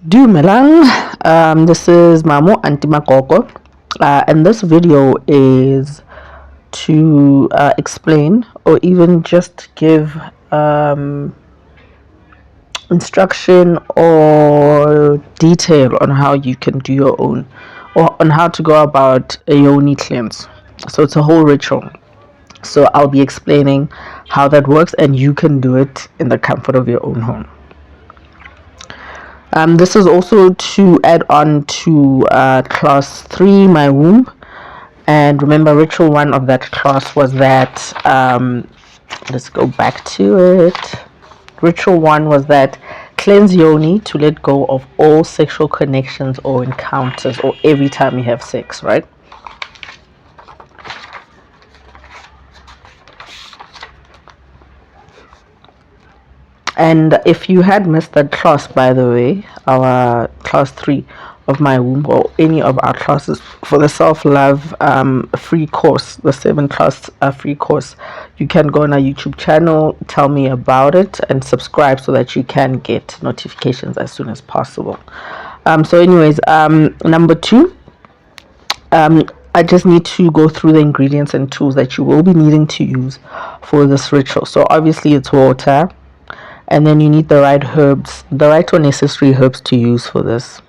Dumelang, this is Mamo Auntymagogo, and this video is to explain or even just give instruction or detail on how you can do your own, or on how to go about a Yoni cleanse. So it's a whole ritual. So I'll be explaining how that works, and you can do it in the comfort of your own home. This is also to add on to class 3, MyWomb. And remember, ritual 1 of that class was that, let's go back to it. Ritual 1 was that cleanse Yoni to let go of all sexual connections or encounters, or every time you have sex, right? And if you had missed that class, by the way, our class 3 of MyWomb, or any of our classes for the self-love free course, the 7-class free course, you can go on our YouTube channel, tell me about it, and subscribe so that you can get notifications as soon as possible. So anyways, number 2, I just need to go through the ingredients and tools that you will be needing to use for this ritual. So obviously it's water, and then you need the right herbs, the right or necessary herbs to use for this.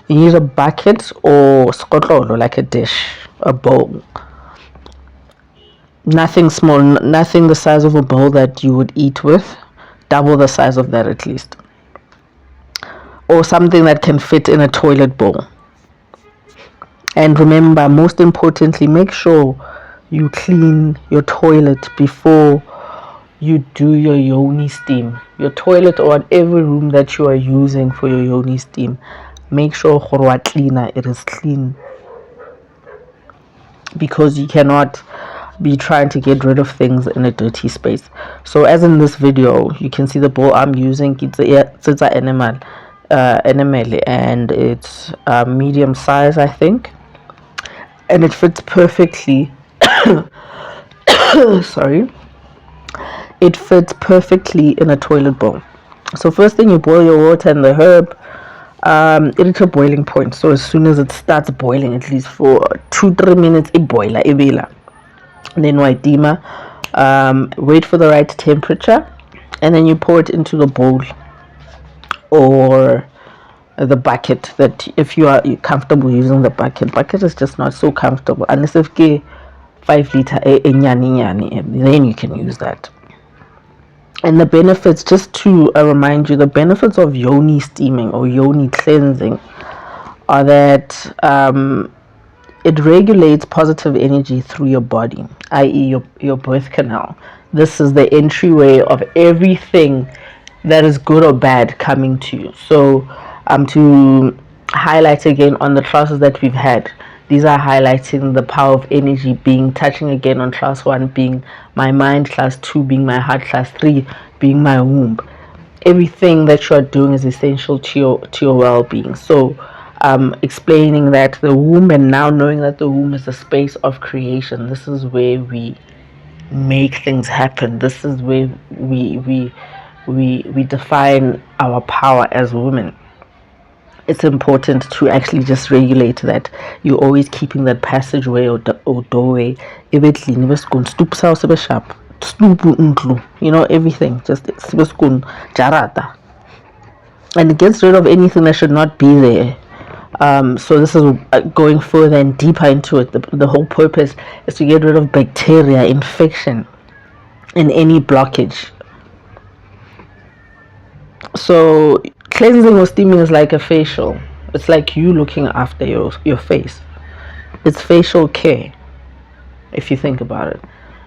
You need a bucket or skotlolo, like a dish, a bowl. Nothing small, nothing the size of a bowl that you would eat with, double the size of that at least. Or something that can fit in a toilet bowl. And remember, most importantly, make sure you clean your toilet before you do your Yoni steam. Your toilet, or whatever room that you are using for your Yoni steam, make sure it is clean, because you cannot be trying to get rid of things in a dirty space. So as in this video, you can see the bowl I'm using. It's an animal, and it's medium size, I think, and it fits perfectly. Sorry. It fits perfectly in a toilet bowl. So first thing, you boil your water and the herb. It is a boiling point. So as soon as it starts boiling, at least for 2-3 minutes, it boils. Then white dimmer. Wait for the right temperature, and then you pour it into the bowl or the bucket. That if you're comfortable using the bucket is just not so comfortable unless if 5 liter, then you can use that. And the benefits, just to remind you, the benefits of Yoni steaming or Yoni cleansing are that it regulates positive energy through your body, i.e. your birth canal. This is the entryway of everything that is good or bad coming to you. So to highlight again on the classes that we've had, these are highlighting the power of energy, being touching again on class 1 being my mind, class 2 being my heart, class 3 being my womb. Everything that you are doing is essential to your well-being. So explaining that the womb, and now knowing that the womb is a space of creation. This is where we make things happen. This is where we define our power as women. It's important to actually just regulate that. You're always keeping that passageway or doorway clean. Sharp. Everything. Just jarata. And it gets rid of anything that should not be there. So this is going further and deeper into it. The whole purpose is to get rid of bacteria, infection, and any blockage. So cleansing or steaming is like a facial. It's like you looking after your face. It's facial care, if you think about it.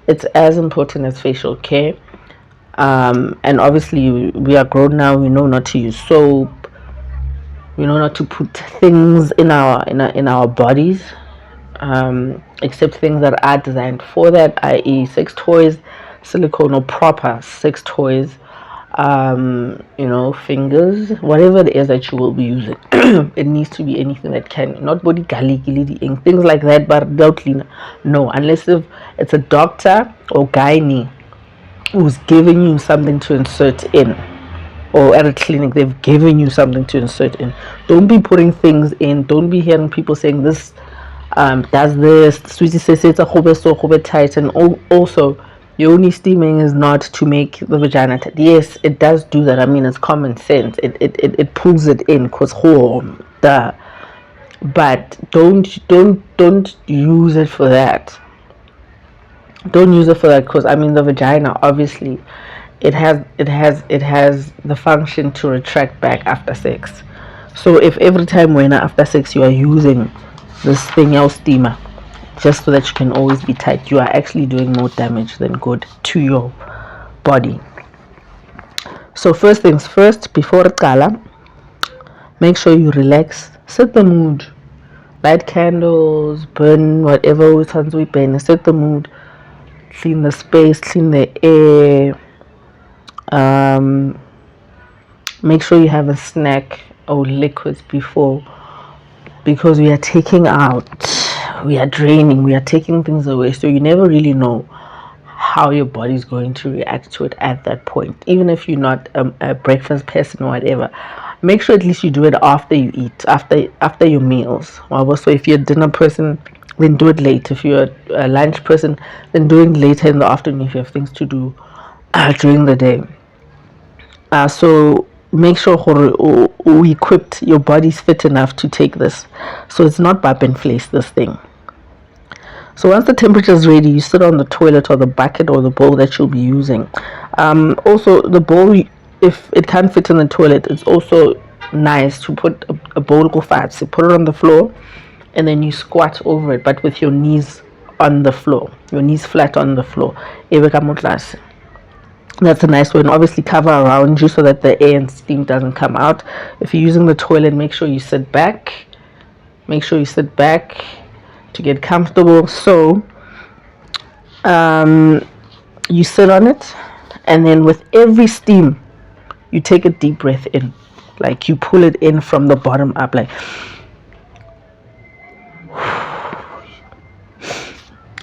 It's as important as facial care. And obviously we are grown now. We know not to use soap. We know not to put things in our bodies, except things that are designed for that, i.e. sex toys, silicone or proper sex toys. Fingers, whatever it is that you will be using. It needs to be anything that can, not body things like that, but doubtly no, unless if it's a doctor or gynae who's giving you something to insert in. or at a clinic they've given you something to insert in. Don't be putting things in. Don't be hearing people saying this does this, sweetie says it's a hobe tight. And also, Yoni steaming is not to make the vagina tight. Yes, it does do that. I mean, it's common sense. It pulls it in because duh. But don't use it for that. Don't use it for that, because I mean, the vagina obviously it has the function to retract back after sex. So if every time when after sex you are using this thing, your steamer, just so that you can always be tight, you are actually doing more damage than good to your body. So first things first, before Kala, make sure you relax, set the mood, light candles, burn whatever we burn, set the mood, clean the space, clean the air. Make sure you have a snack or liquids before, because we are taking out, we are draining, we are taking things away, so you never really know how your body's going to react to it at that point. Even if you're not a breakfast person or whatever, make sure at least you do it after you eat, after your meals. So if you're a dinner person, then do it late. If you're a lunch person, then do it later in the afternoon if you have things to do during the day. So make sure we equipped, your body's fit enough to take this, so it's not bap and place this thing. So once the temperature is ready, you sit on the toilet or the bucket or the bowl that you'll be using. Also, the bowl, if it can't fit in the toilet, it's also nice to put a bowl of fat. So put it on the floor, and then you squat over it, but with your knees on the floor, your knees flat on the floor. That's a nice way, and obviously cover around you so that the air and steam doesn't come out. If you're using the toilet, make sure you sit back. Make sure you sit back to get comfortable. So you sit on it, and then with every steam you take a deep breath in, like you pull it in from the bottom up, like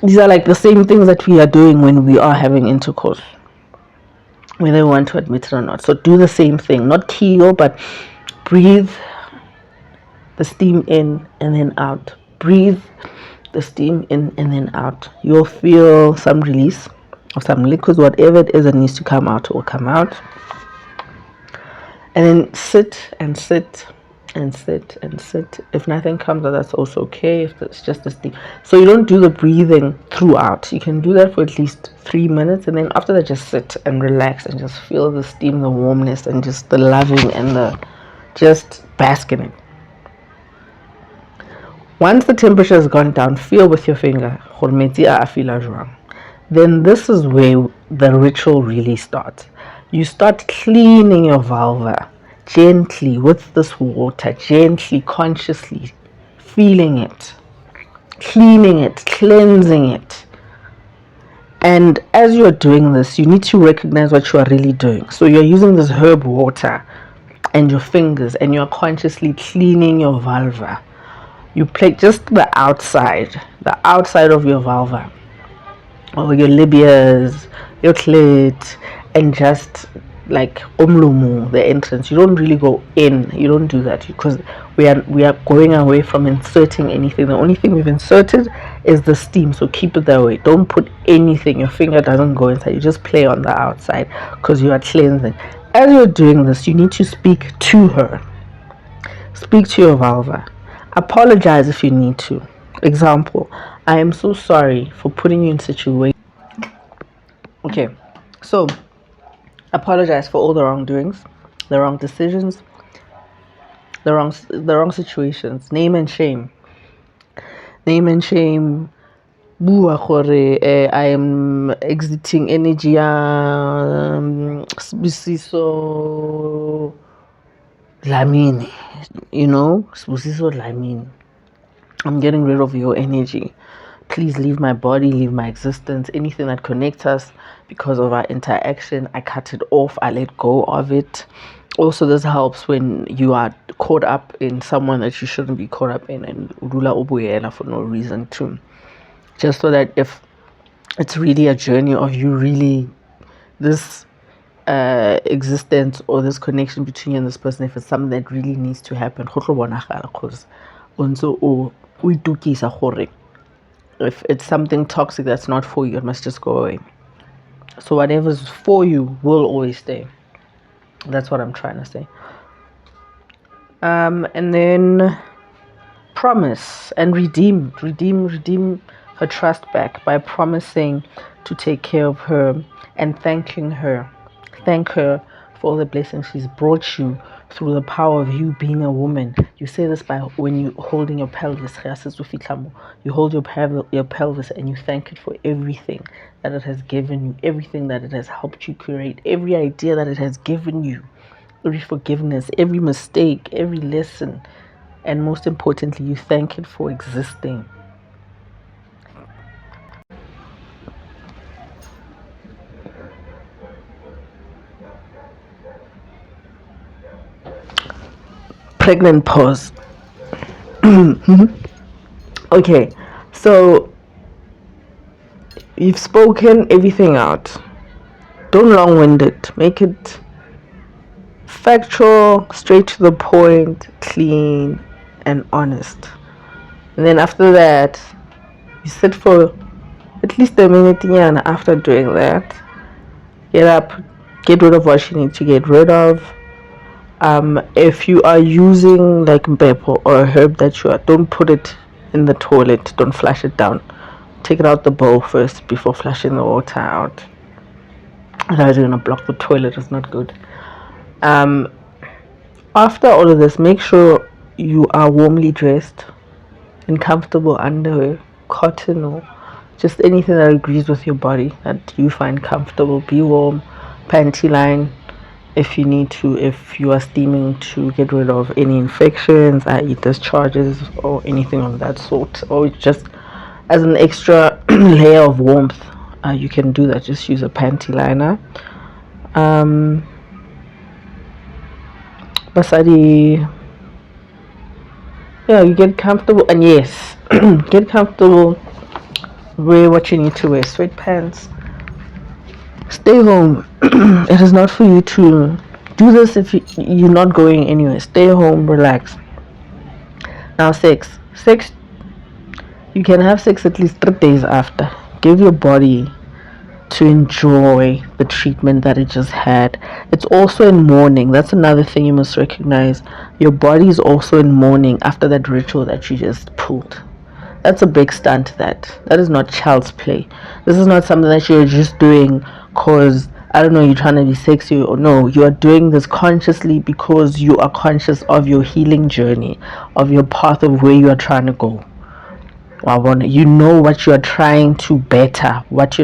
these are like the same things that we are doing when we are having intercourse, whether we want to admit it or not. So do the same thing, not keel, but breathe the steam in and then out. Breathe the steam in and then out. You'll feel some release of some liquids, whatever it is that needs to come out will come out. And then sit and sit and sit and sit. If nothing comes out, that's also okay, if it's just a steam. So you don't do the breathing throughout. You can do that for at least 3 minutes, and then after that just sit and relax and just feel the steam, the warmness, and just the loving and the just bask in it. Once the temperature has gone down, feel with your finger, then this is where the ritual really starts. You start cleaning your vulva gently with this water, gently, consciously feeling it, cleaning it, cleansing it. And as you're doing this, you need to recognize what you are really doing. So you're using this herb water and your fingers, and you're consciously cleaning your vulva. You play just the outside of your vulva, or your libias, your clit, and just like umlumu, the entrance. You don't really go in. You don't do that, because we are going away from inserting anything. The only thing we've inserted is the steam, so keep it that way. Don't put anything. Your finger doesn't go inside. You just play on the outside, because you are cleansing. As you're doing this, you need to speak to her. Speak to your vulva. Apologize if you need to. Example, I am so sorry for putting you in situation. Okay, so apologize for all the wrongdoings, the wrong decisions, the wrong situations. Name and shame. Bua gore I am exiting energy. Sibusiso Lamini, Sibusiso Lamini. I'm getting rid of your energy. Please leave my body, leave my existence, anything that connects us because of our interaction. I cut it off, I let go of it. Also, this helps when you are caught up in someone that you shouldn't be caught up in, and Urula Ubuyela for no reason too. Just so that if it's really a journey of you really, this existence or this connection between you and this person, if it's something that really needs to happen, because if it's something toxic that's not for you, it must just go away. So whatever's for you will always stay. That's what I'm trying to say. And then promise and redeem her trust back by promising to take care of her and thank her for all the blessings she's brought you through the power of you being a woman. You say this by when you holding your pelvis. You hold your pelvis and you thank it for everything that it has given you, everything that it has helped you create, every idea that it has given you, every forgiveness, every mistake, every lesson, and most importantly, you thank it for existing. Pregnant pause. Okay, so you've spoken everything out. Don't long-wind it. Make it factual, straight to the point, clean, and honest. And then after that, you sit for at least a minute after doing that. Get up, get rid of what you need to get rid of. If you are using like mpepo or a herb that you are, don't put it in the toilet. Don't flush it down. Take it out the bowl first before flushing the water out. Otherwise you're gonna block the toilet. It's not good. After all of this, make sure you are warmly dressed in comfortable underwear, cotton or just anything that agrees with your body that you find comfortable. Be warm, panty line if you need to, if you are steaming, to get rid of any infections, i.e. discharges or anything of that sort, or just as an extra layer of warmth. You can do that. Just use a panty liner. Basadi, yeah, you get comfortable, and yes, get comfortable. Wear what you need to wear. Sweatpants. Stay home. It is not for you to do this if you're not going anywhere. Stay home, relax. Now, sex, you can have sex at least 3 days after. Give your body to enjoy the treatment that it just had. It's also in mourning. That's another thing you must recognize. Your body is also in mourning after that ritual that you just pulled. That's a big stunt. That is not child's play. This is not something that you're just doing because, I don't know, you're trying to be sexy, or no, you are doing this consciously because you are conscious of your healing journey, of your path of where you are trying to go. You know what you are trying to better. That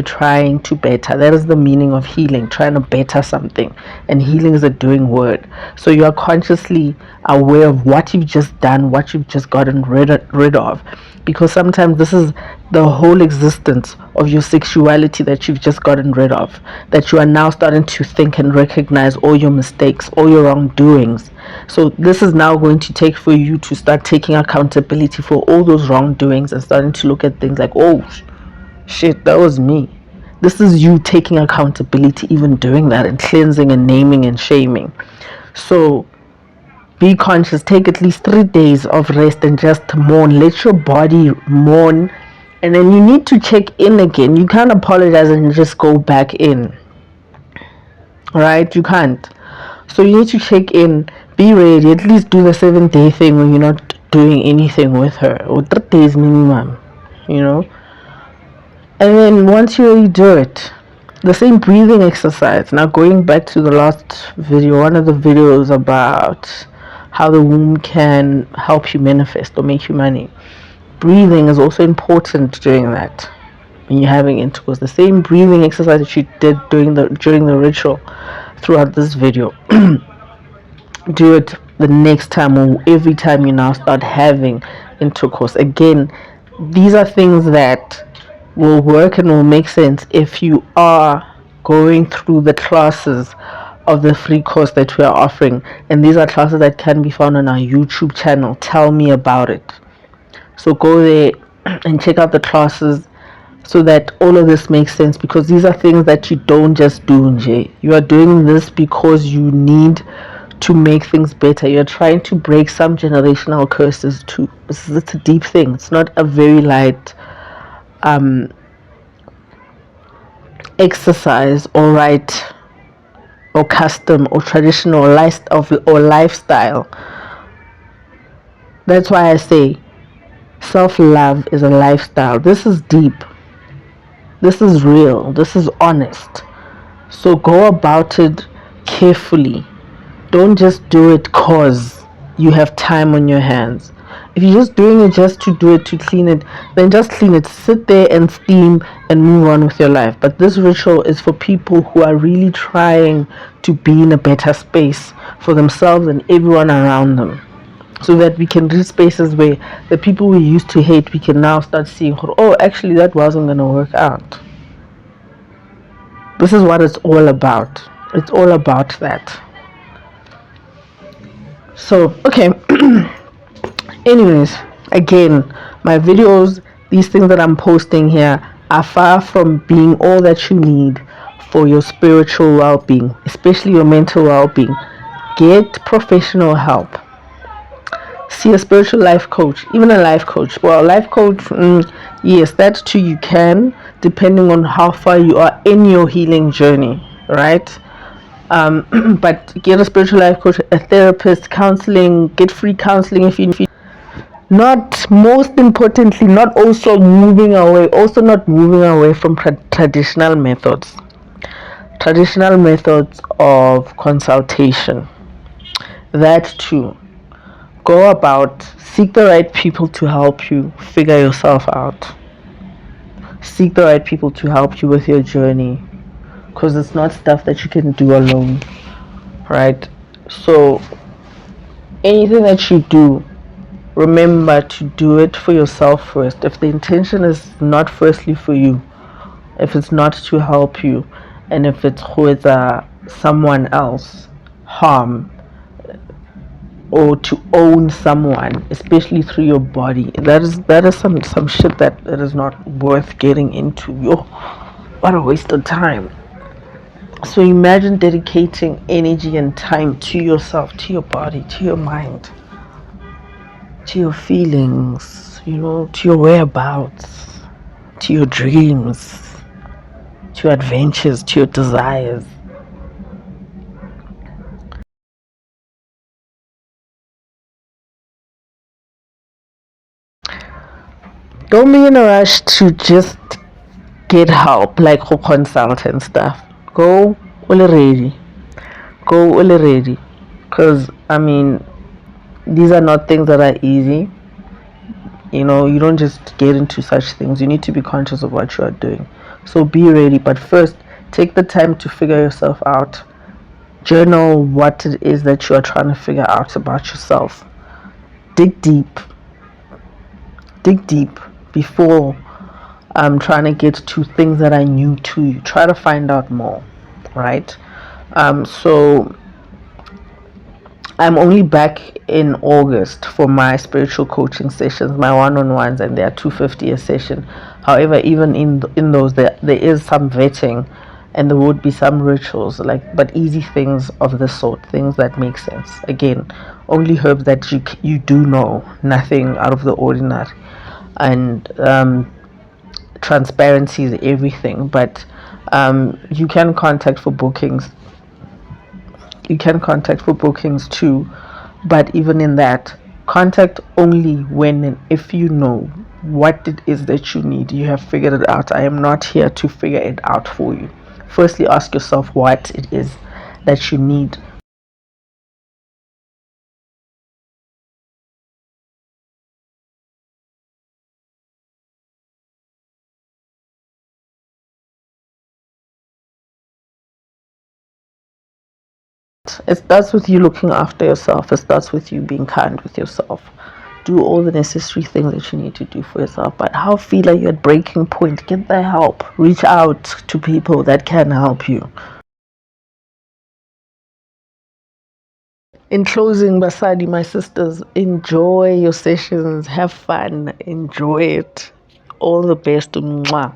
is the meaning of healing, trying to better something. And healing is a doing word. So you are consciously aware of what you've just done, what you've just gotten rid of. Because sometimes this is the whole existence of your sexuality that you've just gotten rid of. That you are now starting to think and recognize all your mistakes, all your wrongdoings. So this is now going to take for you to start taking accountability for all those wrongdoings and starting to look at things like, oh shit, that was me. This is you taking accountability, even doing that, and cleansing and naming and shaming. So be conscious. Take at least 3 days of rest and just mourn. Let your body mourn. And then you need to check in again. You can't apologize and just go back in. Right? You can't. So you need to check in. Be ready. At least do the 7-day thing when you're not doing anything with her. Or 3 days minimum. You know? And then once you already do it, the same breathing exercise. Now going back to the last video, one of the videos about how the womb can help you manifest or make you money. Breathing is also important during that, when you're having intercourse. The same breathing exercise that you did during the ritual throughout this video. Do it the next time or every time you now start having intercourse. Again, these are things that will work and will make sense if you are going through the classes of the free course that we are offering. And these are classes that can be found on our YouTube channel. Tell me about it. So go there and check out the classes. so that all of this makes sense, because these are things that you don't just do, Nje. You are doing this because you need to make things better. You're trying to break some generational curses too. It's a deep thing. It's not a very light exercise or right or custom or traditional lifestyle. That's why I say self-love is a lifestyle. This is deep. This is real. This is honest. So go about it carefully. Don't just do it cause you have time on your hands. If you're just doing it just to do it, to clean it, then just clean it. Sit there and steam and move on with your life. But this ritual is for people who are really trying to be in a better space for themselves and everyone around them, so that we can reach spaces where the people we used to hate, we can now start seeing, oh, actually that wasn't going to work out. This is what it's all about. It's all about that. So, okay. Anyways, again, my videos, these things that I'm posting here, are far from being all that you need for your spiritual well-being, especially your mental well-being. Get professional help. See a spiritual life coach, even a life coach. Well, life coach, yes, that too you can, depending on how far you are in your healing journey, right? But get a spiritual life coach, a therapist, counseling. Get free counseling if you need. Not most importantly, not moving away from traditional methods of consultation. That too. Go about, seek the right people to help you figure yourself out. Seek the right people to help you with your journey, because it's not stuff that you can do alone, right? So anything that you do, remember to do it for yourself first. If the intention is not firstly for you, if it's not to help you, and if it's with someone else harm, or to own someone, especially through your body, that is some shit that is not worth getting into. Yo, what a waste of time. So imagine dedicating energy and time to yourself, to your body, to your mind, to your feelings, to your whereabouts, to your dreams, to your adventures, to your desires. Don't be in a rush to just get help, like who consult and stuff. Go already. Because, these are not things that are easy. You don't just get into such things. You need to be conscious of what you are doing. So be ready. But first, take the time to figure yourself out. Journal what it is that you are trying to figure out about yourself. Dig deep before trying to get to things that are new to you. Try to find out more, right? So I'm only back in August for my spiritual coaching sessions, my one-on-ones, and they are $250 a session. However, even in those, there is some vetting, and there would be some rituals, but easy things of the sort, things that make sense. Again, only herbs that you do know, nothing out of the ordinary, and transparency is everything. But you can contact for bookings. Too, but even in that, contact only when and if you know what it is that you need. You have figured it out. I am not here to figure it out for you. Firstly, ask yourself what it is that you need. It starts with you looking after yourself. It starts with you being kind with yourself. Do all the necessary things that you need to do for yourself. But how feel like you're at breaking point? Get the help. Reach out to people that can help you. In closing, Basadi, my sisters, enjoy your sessions. Have fun. Enjoy it. All the best. Mwah.